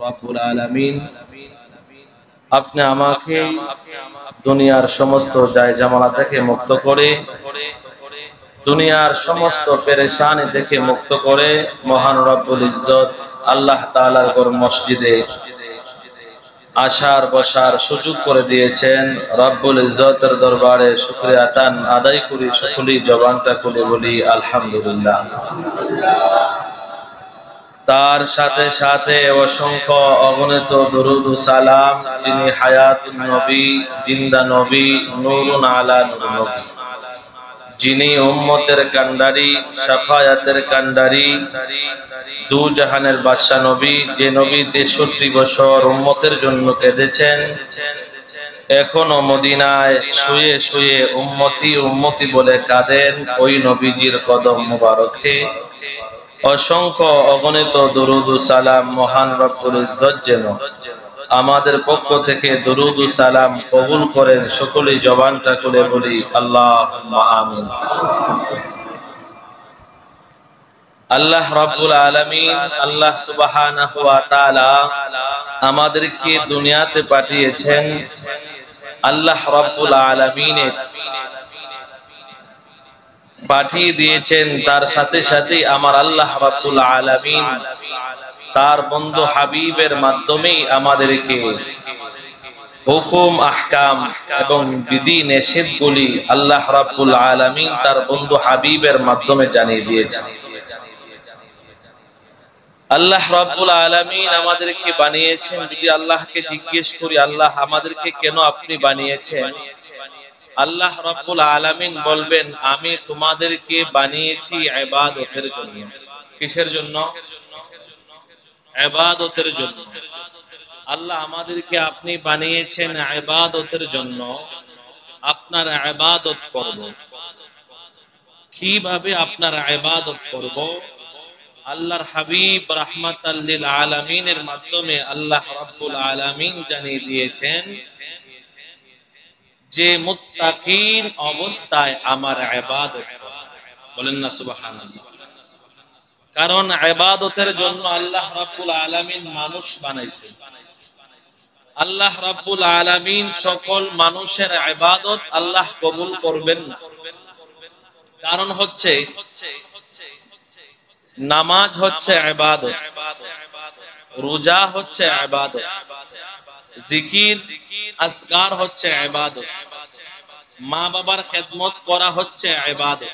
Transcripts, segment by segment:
রব্বুল আলামিন আপনি আমাকে দুনিয়ার সমস্ত জায়জামালা থেকে মুক্ত করে, দুনিয়ার সমস্ত পেরেশানি থেকে মুক্ত করে মহান রব্বুল ইজ্জত আল্লাহ তাআলার ঘর মসজিদে আসার বসার সুযোগ করে দিয়েছেন। রব্বুল ইজ্জতের দরবারে শুকরিয়া তান আদায় করি, সকলেই জবানটা খুলে বলি আলহামদুলিল্লাহ। তার সাথে সাথে অসংখ্য অগণিত দরুদ ও সালাম যিনি হায়াতুন নবী, জিন্দা নবী, নূরুন আলা নূর নবী, যিনি উম্মতের কান্ডারি, শাফায়াতের কান্ডারি, দু জাহানের বাদশা নবী, যে নবী 63 বছর উম্মতের জন্য কেঁদেছেন, এখনো মদিনায় শুয়ে শুয়ে উম্মতি উম্মতি বলে কাঁদেন। ওই নবীজির কদম মুবারকে অসংখ্য অগণিত দরুদ ও সালাম মহান রব্বুল ইজ্জত যেন আমাদের পক্ষ থেকে দরুদ ও সালাম কবুল করেন। সকলেই জবানটা খুলে বলি আল্লাহুম্মা আমিন। আল্লাহ রাব্বুল আলামিন, আল্লাহ সুবহানাহু ওয়া তাআলা আমাদেরকে দুনিয়াতে পাঠিয়েছেন। আল্লাহ রাব্বুল আলামিনের পাঠিয়ে দিয়েছেন, তার সাথে সাথে আমার আল্লাহ রাব্বুল আলামিন তার বন্ধু হাবিবের মাধ্যমেই আমাদেরকে হুকুম আহকাম এবং বিধি নিষেধগুলি আল্লাহ রাব্বুল আলামিন তার বন্ধু হাবিবের মাধ্যমে জানিয়ে দিয়েছেন। আল্লাহ রাব্বুল আলামিন আমাদেরকে বানিয়েছেন। যদি আল্লাহকে জিজ্ঞেস করি, আল্লাহ আমাদেরকে কেন আপনি বানিয়েছেন, আল্লাহ রাব্বুল আলামিন বলবেন, আমি তোমাদেরকে বানিয়েছি ইবাদতের জন্য। কিসের জন্য? ইবাদতের জন্য। আল্লাহ আমাদেরকে আপনি বানিয়েছেন ইবাদতের জন্য। আপনার ইবাদত করব। কিভাবে আপনার ইবাদত করব? আল্লাহর হাবিব রাহমাতাল লিল আলামিনের মাধ্যমে আল্লাহ রাব্বুল আলামিন জানিয়ে দিয়েছেন যে মুত্তাকিন অবস্থায় আমার ইবাদত বলেন না সুবহানাল্লাহ। কারণ ইবাদতের জন্য আল্লাহ রাব্বুল আলামিন মানুষ বানাইছেন। আল্লাহ রাব্বুল আলামিন সকল মানুষের ইবাদত আল্লাহ কবুল করবেন না। কারণ হচ্ছে নামাজ হচ্ছে ইবাদত, রোজা হচ্ছে ইবাদত, জিকির আজকার হচ্ছে ইবাদত, মা বাবার খেদমত করা হচ্ছে ইবাদত।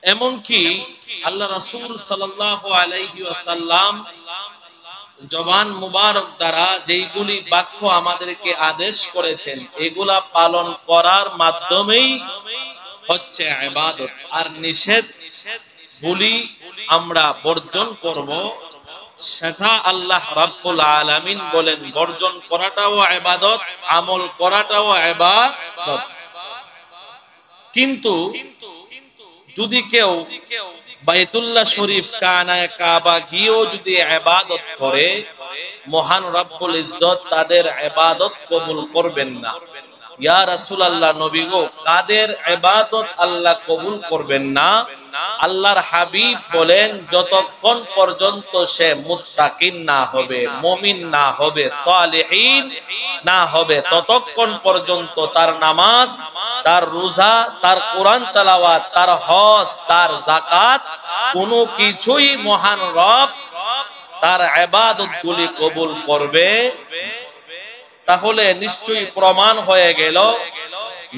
এমনকি আল্লাহ রাসূল সাল্লাল্লাহু আলাইহি ওয়াসাল্লাম জবান মুবারক দ্বারা যেইগুলি বাক্য আমাদেরকে আদেশ করেছেন, এগুলা পালন করার মাধ্যমেই হচ্ছে ইবাদত। আর নিষেধ বলি আমরা বর্জন করব, সেটা আল্লাহ রাব্বুল আলামিন বলেন বর্জন করাটাও ইবাদত, আমল করাটাও ইবাদত। কিন্তু যদি কেউ বাইতুল্লাহ শরীফ কানায় কাবা গিয়েও যদি ইবাদত করে, মহান রব্বুল ইজ্জত তাদের ইবাদত কবুল করবেন না। ইয়া রাসূলুল্লাহ, নবী গো, কাদের ইবাদত আল্লাহ কবুল করবেন না? আল্লাহর হাবিব বলেন, যতক্ষণ পর্যন্ত সে মুত্তাকিন না হবে, মুমিন না হবে, সালেহিন না হবে, ততক্ষণ পর্যন্ত তার নামাজ, তার রোজা, তার কোরআন তেলাওয়াত, তার হজ, তার যাকাত কোনো কিছুই মহান রব তার ইবাদতগুলি কবুল করবে। তাহলে নিশ্চয়ই প্রমাণ হয়ে গেল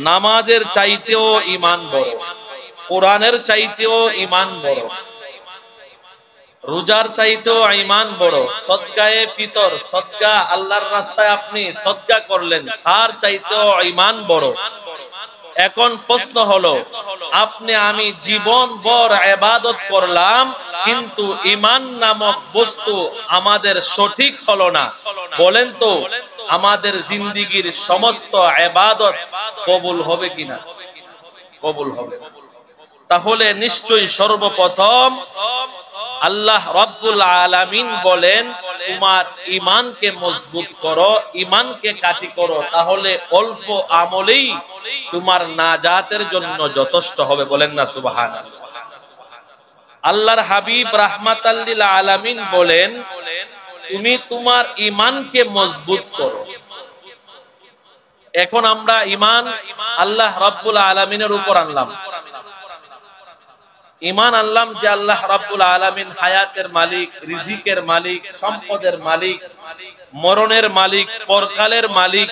নামাজের চাইতেও ঈমান বড়, কোরআনের চাইতেও ঈমান বড়, রোজার চাইতেও ঈমান বড়, সদকায়ে ফিতর, সদকা আল্লাহর রাস্তায় আপনি সদকা করলেন, তার চাইতেও ঈমান বড়। এখন প্রশ্ন হলো, আপনি আমি জীবন ভর ইবাদত করলাম, কিন্তু ঈমান নামক বস্তু আমাদের সঠিক হলো না, বলেন তো আমাদের জিন্দেগীর সমস্ত ইবাদত কবুল হবে কিনা? কবুল হবে। তাহলে নিশ্চয়ই সর্বপ্রথম আল্লাহ রাব্বুল আলামিন বলেন, তোমার ঈমানকে মজবুত করো, ঈমানকে কাটি করো, তাহলে অল্প আমলেই তোমার নাজাতের জন্য যথেষ্ট হবে। বলেন না সুবহানাল্লাহ। আল্লাহর হাবিব রাহমাতাল লিল আলামিন বলেন, তুমি তোমার ঈমানকে মজবুত করো। এখন আমরা ঈমান আল্লাহ রাব্বুল আলামিনের উপর আনলাম, ঈমান আনলাম যে আল্লাহ রাব্বুল আলামিন হায়াতের মালিক, রিজিকের মালিক, সম্পদের মালিক, মরণের মালিক, পরকালের মালিক,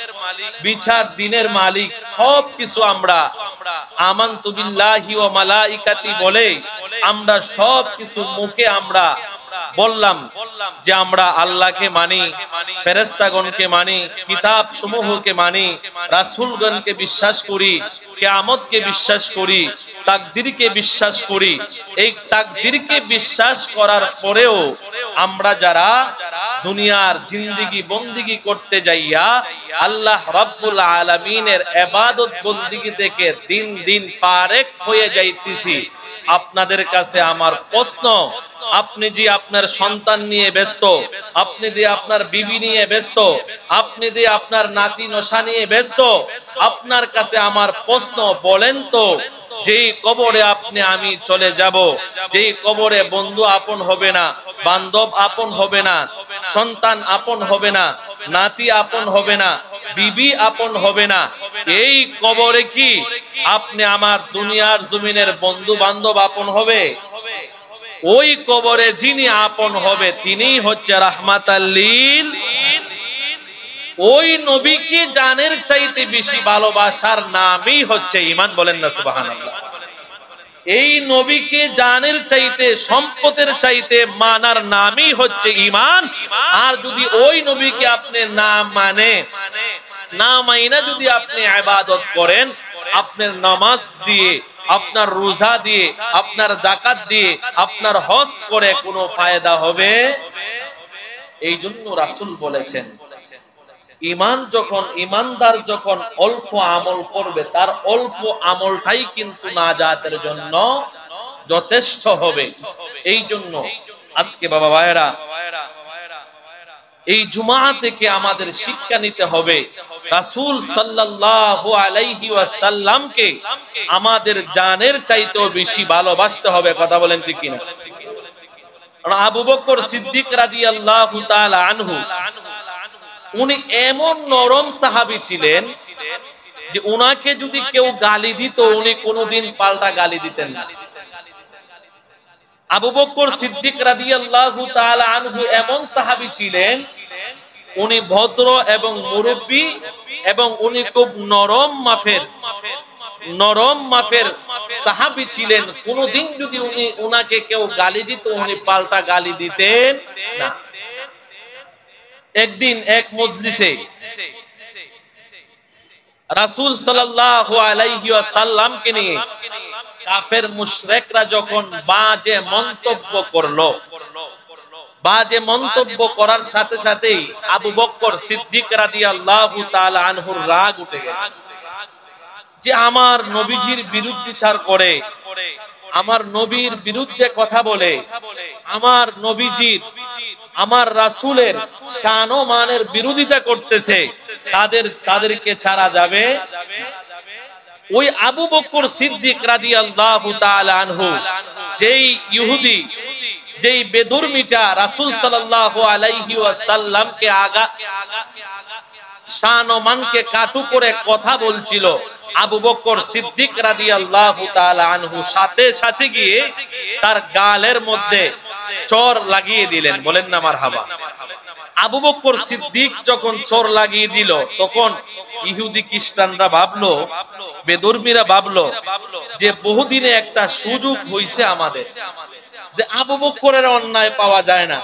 বিচার দিনের মালিক, সবকিছু আমরা আমানতু বিল্লাহি ওয়া মালাইকাতি বলে আমরা সবকিছু মুখে আমরা বললাম যে আমরা আল্লাহকে মানি, ফেরেশতাগণকে মানি, কিতাব সমূহকে মানি, রাসূলগণকে বিশ্বাস করি, কিয়ামতকে বিশ্বাস করি, তাকদীরকে বিশ্বাস করি। এই তাকদীরকে বিশ্বাস করার পরেও আমরা যারা দুনিয়ার জিন্দেগি বন্দেগি করতে যাইয়া আল্লাহ রাব্বুল আলামিনের ইবাদত বন্দেগি থেকে দিন দিন পারেক হয়ে যাইতেছি, আপনাদের কাছে আমার প্রশ্ন, আপনি যে আপনার সন্তান নিয়ে ব্যস্ত, আপনি যে আপনার বিবি নিয়ে ব্যস্ত, আপনি যে আপনার নাতি নশা নিয়ে ব্যস্ত, আপনার কাছে আমার প্রশ্ন, বলেন তো যেই কবরে আপনি আমি চলে যাব, যেই কবরে বন্ধু আপন হবে না, বান্ধব আপন হবে না, সন্তান আপন হবে না, নাতি আপন হবে না, বিবি আপন হবে না, এই কবরে কি আপনি আমার দুনিয়ার জমিনের বন্ধু বান্ধব আপন হবে? ওই কবরে যিনি আপন হবে তিনি হচ্ছে রাহমাতাল লিল। ওই নবীকে জানের চাইতে বেশি ভালোবাসার নামই হচ্ছে ঈমান। বলেন না সুবহানাল্লাহ। এই নবীকে জানের চাইতে, সম্পদের চাইতে মানার নামই হচ্ছে ঈমান। আর যদি ওই নবীকে আপনি না মানে, না মাইনা যদি আপনি ইবাদত করেন, আপনার নামাজ দিয়ে, আপনার রোজা দিয়ে, আপনার যাকাত দিয়ে, আপনার হজ করে কোনো ফায়দা হবে? এই জন্য রাসূল বলেছেন ঈমান যখন, ঈমানদার যখন অল্প আমল করবে, তার অল্প আমলটাই কিন্তু নাজাতের জন্য যথেষ্ট হবে। এই জন্য আজকে বাবা ভাইরা এই জুমা থেকে আমাদের শিক্ষা নিতে হবে রাসূল সাল্লাল্লাহু আলাইহি ওয়াসাল্লামকে আমাদের জানের চাইতেও বেশি ভালোবাসতে হবে। কথা বলেন ঠিক কিনা? আবু বকর সিদ্দিক রাদিয়াল্লাহু তাআলা আনহু, উনি এমন নরম সাহাবী ছিলেন যে উনাকে যদি কেউ গালি দিত উনি কোনোদিন পাল্টা গালি দিতেন না। আবু বকর সিদ্দিক রাদিয়াল্লাহু তাআলা আনহু এমন সাহাবী ছিলেন, উনি ভদ্র এবং মুরব্বী, এবং উনি খুব নরম মাফের সাহাবী ছিলেন। কোনোদিন যদি উনাকে কেউ গালি দিত উনি পাল্টা গালি দিতেন না। একদিন এক মজলিসে রাসূল সাল্লাল্লাহু আলাইহি ওয়াসাল্লামকে নিয়ে কাফের মুশরিকরা যখন বাজে মন্তব্য করলো, বাজে মন্তব্য করার সাথে সাথেই আবু বকর সিদ্দিক রাদিয়াল্লাহু তাআলা আনহুর রাগ উঠে গেল যে আমার নবীজির বিরুদ্ধাচার করে, আমার নবীর বিরুদ্ধে কথা বলে, আমার নবীজির, আমার রাসূলের শান ও মানের বিরোধিতা করতেছে, তাদেরকে ছাড়া যাবে? ওই আবু বকর সিদ্দিক রাদিয়াল্লাহু তাআলা আনহু, যেই ইহুদি, যেই বেদুর্মিটা রাসূল সাল্লাল্লাহু আলাইহি ওয়াসাল্লামকে শান ও মানকে কাটু করে কথা বলছিল, আবু বকর সিদ্দিক রাদিয়াল্লাহু তাআলা আনহু সাথে সাথে গিয়ে তার গালের মধ্যে চর লাগিয়ে দিলেন। বলেন না মারহাবা। আবু বকর সিদ্দিক যখন চর লাগিয়ে দিল, তখন ইহুদি খ্রিস্টানরা ভাবলো, বেদুর্মীরা ভাবলো যে বহুদিনে একটা সুযোগ হইছে আমাদের, যে আবু বকরের অন্যায় পাওয়া যায় না,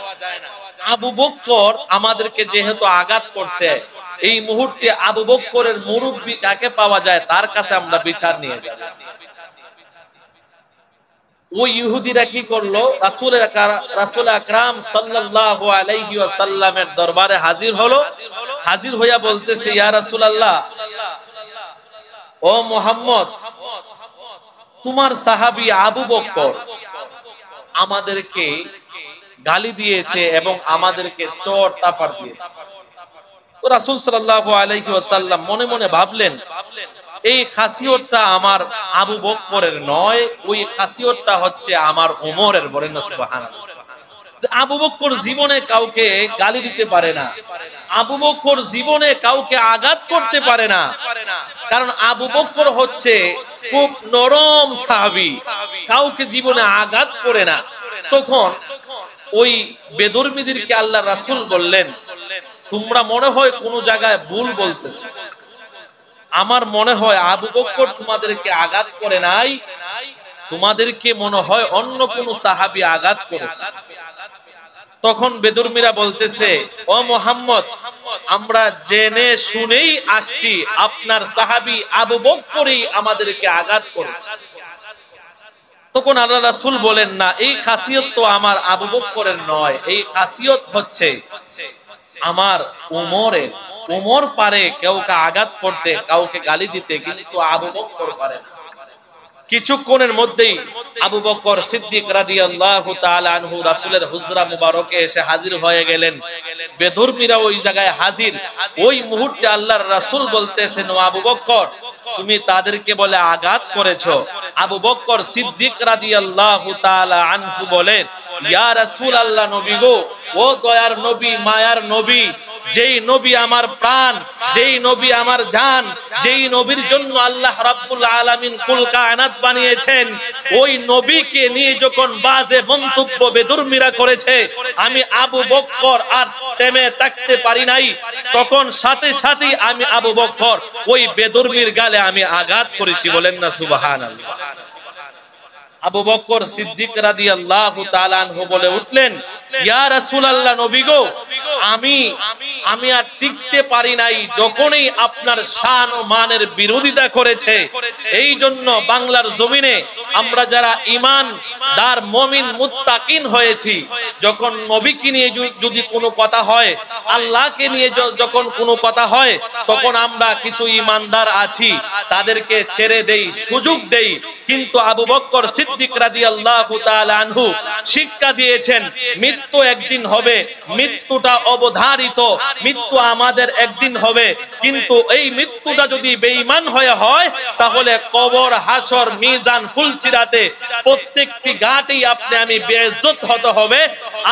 আবু বকর আমাদেরকে যেহেতু আঘাত করছে, এই মুহূর্তে আবু বকরের মুরব্বি কাকে পাওয়া যায় তার কাছে আমরা বিচার নিয়ে যাব। ওই ইহুদিরা কি করলো? রাসূল আকরাম সাল্লাল্লাহু আলাইহি ওয়াসাল্লামের দরবারে হাজির হলো। হাজির হইয়া বলতেছে, ইয়া রাসূলুল্লাহ, ও মুহাম্মদ, তোমার সাহাবী আবু বকর আমাদেরকে গালি দিয়েছে এবং আমাদেরকে চর তাপার দিয়েছে। তো রাসূল সাল্লাল্লাহু আলাইহি ওয়াসাল্লাম মনে মনে ভাবলেন, এই খাসিয়তটা আমার আবু বকরের নয়, ওই খাসিয়তটা হচ্ছে আমার ওমরের। বলেন না সুবহানাল্লাহ। যে আবু বকর জীবনে কাউকে গালি দিতে পারে না, আবু বকর জীবনে কাউকে আঘাত করতে পারে না, কারণ আবু বকর হচ্ছে খুব নরম সাহাবী, কাউকে জীবনে আঘাত করে না। তখন ওই বেদরমিদেরকে আল্লাহ রাসূল বললেন, তোমরা মনে হয় কোন জায়গায় ভুল বলতেছো, আমার মনে হয় আবু বকর তোমাদেরকে আঘাত করে নাই, তোমাদেরকে মনে হয় অন্য কোন সাহাবী আঘাত করেছে। তখন বেদরমিরা বলতেছে, ও মুহাম্মদ, আমরা জেনে শুনেই আসছি আপনার সাহাবী আবু বকরই আমাদেরকে আঘাত করেছে। তখন আল্লাহ রাসূল বলেন, না, এই খাসিয়ত তো আমার আবু বকরের নয়, এই খাসিয়ত হচ্ছে আমার উমরের। উমর পারে কাউকে আঘাত করতে, কাউকে গালি দিতে, কিন্তু আবু বকর পারে না। কিছুক্ষণের মধ্যেই আবু বকর সিদ্দিক রাদিয়াল্লাহু তাআলা আনহু রাসূলের হুজরা মুবারকে এসে হাজির হয়ে গেলেন। বেদরমিরা ওই জায়গায় হাজির। ওই মুহূর্তে আল্লাহর রাসূল বলতেছেন, ও আবু বকর, তুমি তাদেরকে বলে আঘাত করেছো। আবু বকর সিদ্দিক রাদিয়াল্লাহু তাআলা আনহু বলেন, ইয়া রাসূলুল্লাহ, নবী গো, ও দয়ার নবী, মায়ার নবী, যেই নবী আমার প্রাণ, যেই নবী আমার জান, যেই নবীর জন্য আল্লাহ রাব্বুল আলামিন কুল কায়নাত বানিয়েছেন, ওই নবীকে নিয়ে যখন বাজে মন্তব্য বেদরমিরা করেছে, আমি আবু বকর আর থেমে থাকতে পারি নাই। তখন সাথে সাথে আমি আবু বকর ওই বেদরমির গালে আমি আঘাত করেছি। বলেন না সুবহানাল্লাহ। আবু বকর সিদ্দিক রাদিয়াল্লাহু তাআলা আনহু বলে উঠলেন, ইয়া রাসূলুল্লাহ, নবী গো, আমি আর টিকতে পারি নাই যখনই আপনার শান ও মানের বিরোধিতা করেছে। এই জন্য বাংলার জমিনে আমরা যারা ঈমানদার মুমিন মুত্তাকিন হয়েছি, যখন নবীকে নিয়ে যদি কোনো কথা হয়, আল্লাহকে নিয়ে যখন কোনো কথা হয়, তখন আমরা কিছু ঈমানদার আছি, তাদেরকে ছেড়ে দেই, সুযোগ দেই। কিন্তু আবু বকর সিদ্দিক রাদিয়াল্লাহু তাআলা আনহু শিক্ষা দিয়েছেন, মৃত্যু একদিন হবে, মৃত্যুটা অবধারিত, মৃত্যু আমাদের একদিন হবে। কিন্তু এই মৃত্যুটা যদি বেঈমান হয়ে হয়, তাহলে কবর, হাসর, মিজান, ফুলসিরাতে প্রত্যেকটি ঘাটেই আপনি আমি বেইজ্জত হতে হবে।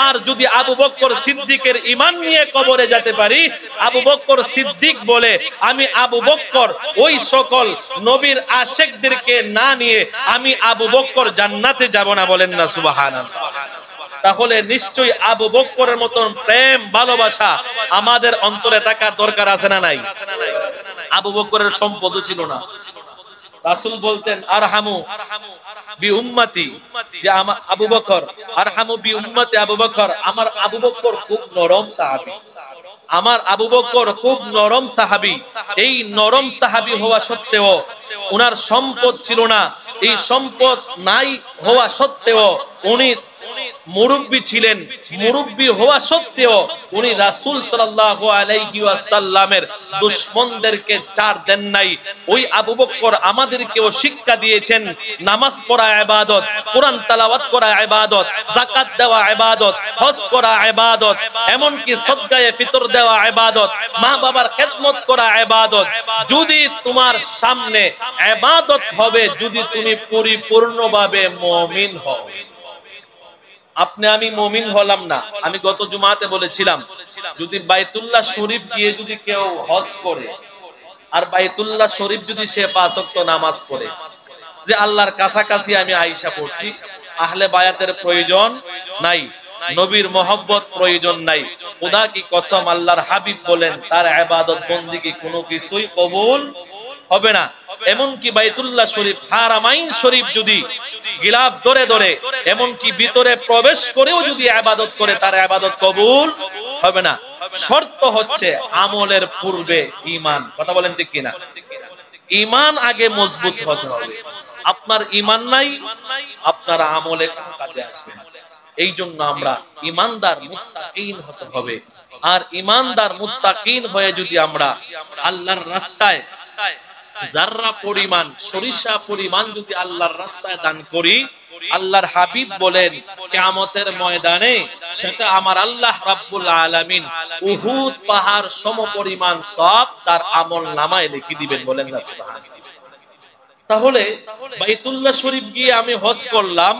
আর যদি আবু বকর সিদ্দিকের ঈমান নিয়ে কবরে যেতে পারি, আবু বকর সিদ্দিক বলে, আমি আবু বকর ওই সকল নবীর আশিকদেরকে না নিয়ে আমি আবু বকর জান্নাতে যাব না। বলেন না সুবহানাল্লাহ। তাহলে নিশ্চয়ই আবু বকরের মতন প্রেম ভালোবাসা আমাদের অন্তরে থাকার দরকার আছে না নাই? আবু বকরের সম্পদ ছিল না। রাসূল বলতেন, আরহামু বি উম্মতি, যে আমার আবু বকর, আরহামু বি উম্মতি আবু বকর, আমার আবু বকর খুব নরম সাহাবী, আমার আবু বকর খুব নরম সাহাবী। এই নরম সাহাবী হওয়া সত্ত্বেও উনার সম্পদ ছিল না। এই সম্পদ নাই হওয়া সত্ত্বেও উনি মুরব্বী ছিলেন। মুরব্বী হওয়া সত্ত্বেও উনি রাসূল সাল্লাল্লাহু আলাইহি ওয়াসাল্লামের দুশমনদেরকে ছাড় দেন নাই। ওই আবু বকর আমাদেরকেও শিক্ষা দিয়েছেন, নামাজ পড়া ইবাদত, কোরআন তেলাওয়াত করা ইবাদত, যাকাত দেওয়া ইবাদত, হজ করা ইবাদত, এমন কি সদকায়ে ফিতর দেওয়া ইবাদত, মা বাবার খেদমত করা ইবাদত। যদি তোমার সামনে ইবাদত হবে যদি তুমি পরিপূর্ণভাবে মুমিন হও। আপনি আমি মুমিন হলাম না। আমি গত জুমাতে বলেছিলাম, যদি বাইতুল্লাহ শরীফ গিয়ে যদি কেউ হজ করে আর বাইতুল্লাহ শরীফ যদি সে 5 ওয়াক্ত নামাজ পড়ে, যে আল্লাহর কাছাকাছি আমি আয়েশা পড়ছি, আহলে বায়াতের প্রয়োজন নাই, নবীর মহব্বত প্রয়োজন নাই, খোদা কি কসম, আল্লাহর হাবিব বলেন তার ইবাদত বন্দেগী কোনো কিছুই কবুল হবে না। এমনকি বাইতুল্লাহ শরীফ, হারামাইন শরীফ যদি গিলাফ ধরে ধরে এমনকি ভিতরে প্রবেশ করেও যদি ইবাদত করে, তার ইবাদত কবুল হবে না। শর্ত হচ্ছে আমলের পূর্বে ঈমান। কথা বলেন ঠিক কিনা? ঈমান আগে মজবুত হতে হবে। আপনার ঈমান নাই, আপনার আমলে কোনো কাজে আসবে না। এই জন্য আমরা ঈমানদার মুত্তাকিন হতে হবে। আর ঈমানদার মুত্তাকিন হয়ে যদি আমরা আল্লাহর রাস্তায় যাররা পরিমাণ, সরিষা পরিমাণ যদি আল্লাহর রাস্তায় দান করি, আল্লাহর হাবিব বলেন কিয়ামতের ময়দানে সেটা আমার আল্লাহ রাব্বুল আলামিন উহুদ পাহাড় সমপরিমাণ সওয়াব তার আমল নামায় লিখে দিবেন। বলেন না সুবহানাল্লাহ। তাহলে বাইতুল্লাহ শরীফ গিয়ে আমি হজ করলাম,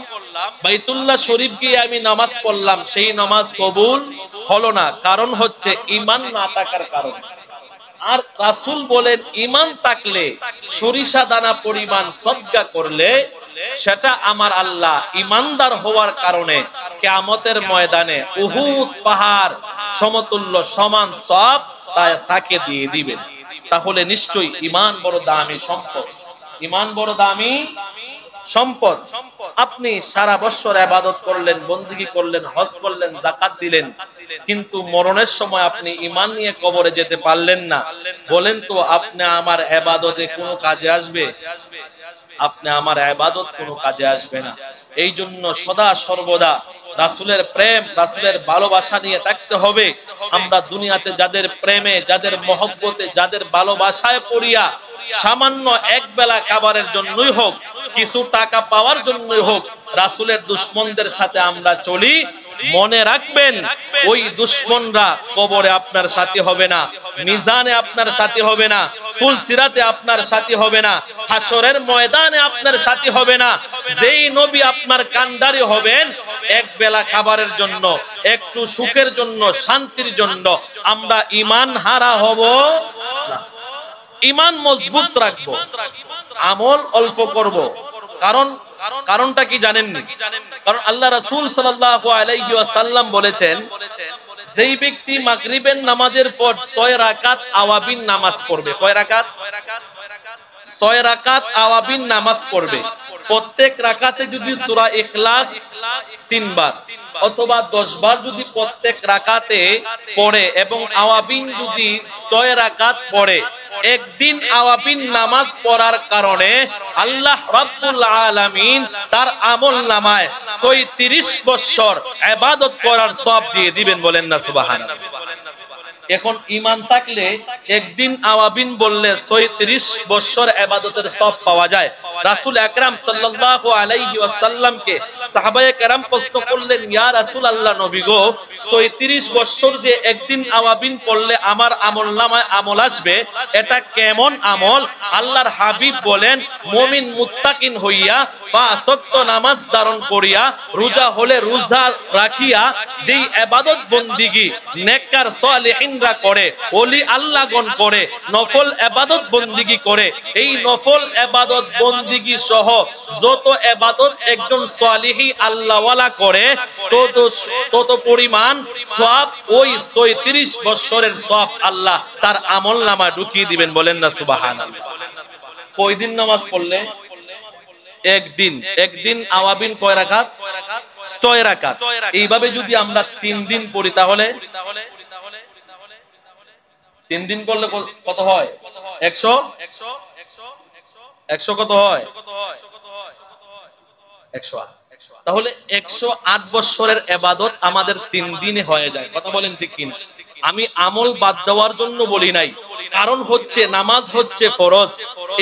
বাইতুল্লাহ শরীফ গিয়ে আমি নামাজ পড়লাম, সেই নামাজ কবুল হলো না, কারণ হচ্ছে ঈমান না থাকার কারণে। আর রাসূল বলেন ঈমান থাকলে সরিষা দানা পরিমাণ সদকা করলে সেটা আমার আল্লাহ ঈমানদার হওয়ার কারণে কিয়ামতের ময়দানে উহুদ পাহাড় সমতুল্য সমান সওয়াব তাকে দিয়ে দিবেন। তাহলে নিশ্চয়ই ঈমান বড় দামি সম্পদ, ঈমান বড় দামি সম্পদ। আপনি সারা বছর ইবাদত করলেন, বندگی করলেন, হজ করলেন, যাকাত দিলেন, কিন্তু মরণের সময় আপনি ঈমান নিয়ে কবরে যেতে পারলেন না, বলেন তো আপনি আমার ইবাদতে কোনো কাজে আসবে? আপনি আমার ইবাদত কোনো কাজে আসবে না। এই জন্য সদা সর্বদা রাসূলের প্রেম, রাসূলের ভালোবাসা নিয়ে থাকতে হবে। আমরা দুনিয়াতে যাদের প্রেমে, যাদের মহব্বতে, যাদের ভালোবাসায় পড়িয়া সামান্য এক বেলা খাবারের জন্যই হোক, কিছু টাকা পাওয়ার জন্যই হোক রাসূলের দুশমনদের সাথে আমরা চলি, মনে রাখবেন ওই দুশমনরা কবরে আপনার সাথী হবে না, মিজানে আপনার সাথী হবে না, ফুলসিরাতে আপনার সাথী হবে না, হাসরের ময়দানে আপনার সাথী হবে না। যেই নবী আপনার কান্ডারি হবেন এক বেলা খাবারের জন্য, একটু সুখের জন্য, শান্তির জন্য, আমরা ঈমান হারা হব না। ঈমান মজবুত রাখবো, আমল অল্প করব। কারণটা কি জানেননি? কারণ আল্লাহ রাসূল সাল্লাল্লাহু আলাইহি ওয়াসাল্লাম বলেছেন, যেই ব্যক্তি মাগরিবের নামাজের পর 6 রাকাত আওয়াবিন নামাজ পড়বে, কয় রাকাত? 6 রাকাত আওয়াবিন নামাজ পড়বে। প্রত্যেক রাকাতে যদি সূরা ইখলাস 3 বার অথবা 10 বার যদি প্রত্যেক রাকাতে পড়ে এবং আওয়াবিন যদি 6 রাকাত পড়ে, একদিন আওয়াবিন নামাজ পড়ার কারণে আল্লাহ রাব্বুল আলামিন তার আমলনামায় 36 বছর ইবাদত করার সওয়াব দিয়ে দিবেন, বলেন না সুবহানাল্লাহ। এখন ঈমান থাকলে একদিন আওয়াবিন বললে 36 বছর ইবাদতের সওয়াব পাওয়া যায়। রাসূল আকরাম সাল্লাল্লাহু আলাইহি ওয়াসাল্লামকে সাহাবায়ে কেরাম প্রশ্ন করলেন, ইয়া রাসূলুল্লাহ, নবী গো, 36 বছর যে একদিন আওয়াবিন পড়লে আমার আমলনামায় আমল আসবে, এটা কেমন আমল? আল্লাহর হাবিব বলেন, মুমিন মুত্তাকিন হইয়া 5 ওয়াক্ত নামাজ ধারণ করিয়া, রোজা হলে রোজা রাখিয়া, যেই ইবাদত বندگی নেককার সালেহিনরা করে, ওলি আল্লাহগণ করে, নফল ইবাদত বندگی করে, এই নফল ইবাদত বندگی সহ যত ইবাদত একজন সালেহী আল্লাহওয়ালা করে, তত পরিমাণ সওয়াব ওই 36 বছরের সওয়াব আল্লাহ তার আমলনামায় ঢুকিয়ে দিবেন, বলেন না সুবহানাল্লাহ। কয় দিন নামাজ পড়লে? একদিন আওয়াবিন কয় রাকাত? 6 রাকাত। এইভাবে যদি আমরা 3 দিন পড়ি তাহলে 3 দিন করলে কত হয়? 100 কত হয়? 108। তাহলে 108 বছরের ইবাদত আমাদের 3 দিনে হয়ে যায়। কথা বলেন ঠিক কিনা? আমি আমল বাদ দেওয়ার জন্য বলি নাই, কারণ হচ্ছে নামাজ হচ্ছে ফরজ।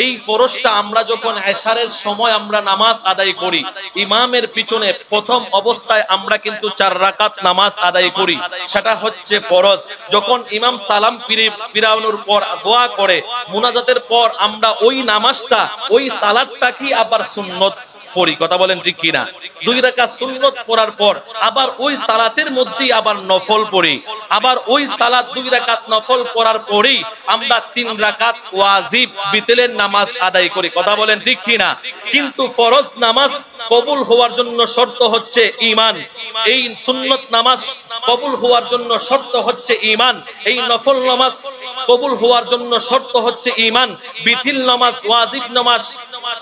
এই ফরজটা আমরা যখন এশারের সময় আমরা নামাজ আদায় করি, ইমামের পিছনে প্রথম অবস্থায় আমরা কিন্তু 4 রাকাত নামাজ আদায় করি, সেটা হচ্ছে ফরজ। যখন ইমাম সালাম ফিরানোর পর দোয়া করে, মুনাজাতের পর আমরা ওই নামাজটা, ওই সালাতটা কি আবার সুন্নত পড়ি। কথা বলেন ঠিক কিনা? 2 রাকাত সুন্নত পড়ার পর আবার ওই সালাতের মধ্যেই আবার নফল পড়ি, আবার ওই সালাত 2 রাকাত নফল পড়ার পরেই আমরা 3 রাকাত ওয়াজিব বিতরের নামাজ আদায় করি। কথা বলেন ঠিক কিনা? কিন্তু ফরজ নামাজ কবুল হওয়ার জন্য শর্ত হচ্ছে ঈমান। এই সুন্নত নামাজ কবুল হওয়ার জন্য শর্ত হচ্ছে ঈমান। এই নফল নামাজ কবুল হওয়ার জন্য শর্ত হচ্ছে ঈমান। বিতিল নামাজ, ওয়াজিব নামাজ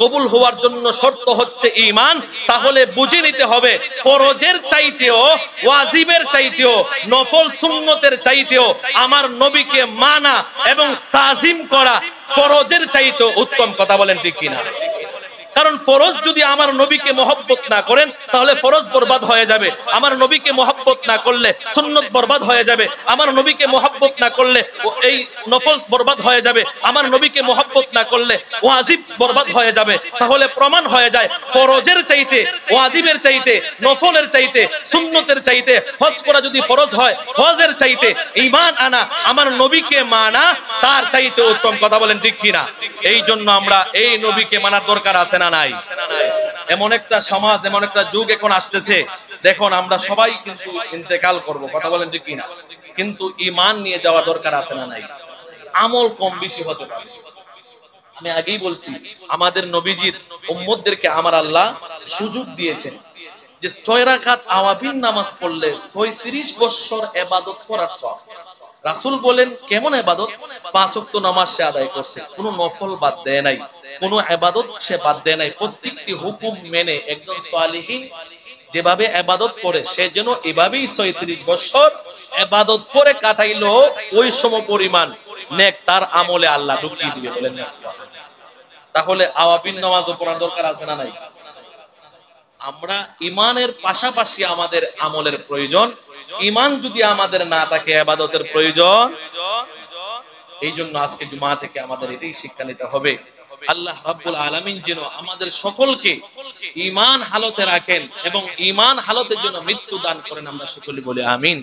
কবুল হওয়ার জন্য শর্ত হচ্ছে ঈমান। তাহলে বুঝে নিতে হবে, ফরজের চাইতেও, ওয়াজিবের চাইতেও, নফল সুন্নতের চাইতেও আমার নবীকে মানা এবং তাজিম করা ফরজের চাইতেও উত্তম। কথা বলেন ঠিক কিনা? কারণ ফরজ যদি আমার নবীকে মহব্বত না করেন তাহলে ফরজ বরবাদ হয়ে যাবে। আমার নবীকে মহব্বত না করলে সুন্নত বরবাদ হয়ে যাবে। আমার নবীকে মহব্বত না করলে এই নফল বরবাদ হয়ে যাবে। আমার নবীকে মহব্বত না করলে ওয়াজিব বরবাদ হয়ে যাবে। তাহলে প্রমাণ হয়ে যায় ফরজের চাইতে, ওয়াজিবের চাইতে, নফলের চাইতে, সুন্নতের চাইতে হজ করা যদি ফরজ হয়, হজের চাইতে ঈমান আনা, আমার নবীকে মানা তার চাইতে উত্তম। কথা বলেন ঠিক কিনা? এই জন্য আমরা এই নবীকে মানার দরকার আছে না নাই? এমন একটা সমাজ, এমন একটা যুগ এখন আসতেছে, দেখুন আমরা সবাই কিন্তু ইন্তেকাল করব, কথা বলেন ঠিক কিনা, কিন্তু ঈমান নিয়ে যাওয়া দরকার আছে না নাই? আমল কম বেশি হতে পারে। আমি আগেই বলছি, আমাদের নবীজির উম্মতদেরকে আমার আল্লাহ সুযোগ দিয়েছেন যে 6 রাকাত আওয়াবিন নামাজ পড়লে 36 বছর ইবাদত করার সওয়াব। রাসূল বলেন কেমন ইবাদত? 5 ওয়াক্ত নামাজ সে আদায় করছে, কোনো নফল বাদ দেয় নাই, কোনো ইবাদত সে বাদ দেয় নাই, প্রত্যেকটি হুকুম মেনে একজন সালিহিন যেভাবে ইবাদত করে সে যেন এভাবেই 36 বছর ইবাদত করে কাটাইলো, ওই সম পরিমাণ নেক তার আমলে আল্লাহ ঢুকিয়ে দিবে। বলেন না সুবহানাল্লাহ। তাহলে আওয়াবিন নামাজও পড়ার দরকার আছে না নাই? আমরা ঈমানের পাশাপাশি আমাদের আমলের প্রয়োজন। ঈমান যদি আমাদের না থাকে, ইবাদতের প্রয়োজন। এই জন্য আজকে জুমা থেকে আমাদের এটাই শিক্ষা নিতে হবে। আল্লাহ রাব্বুল আলামিন যেন আমাদের সকলকে ঈমান হালতে রাখেন এবং ঈমান হালতের জন্য মৃত্যু দান করেন। আমরা সকলে বলি আমিন।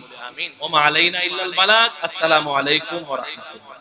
ওয়া মা আলাইনা ইল্লাল বালাগ। আসসালামু আলাইকুম ওয়া রাহমাতুল্লাহ।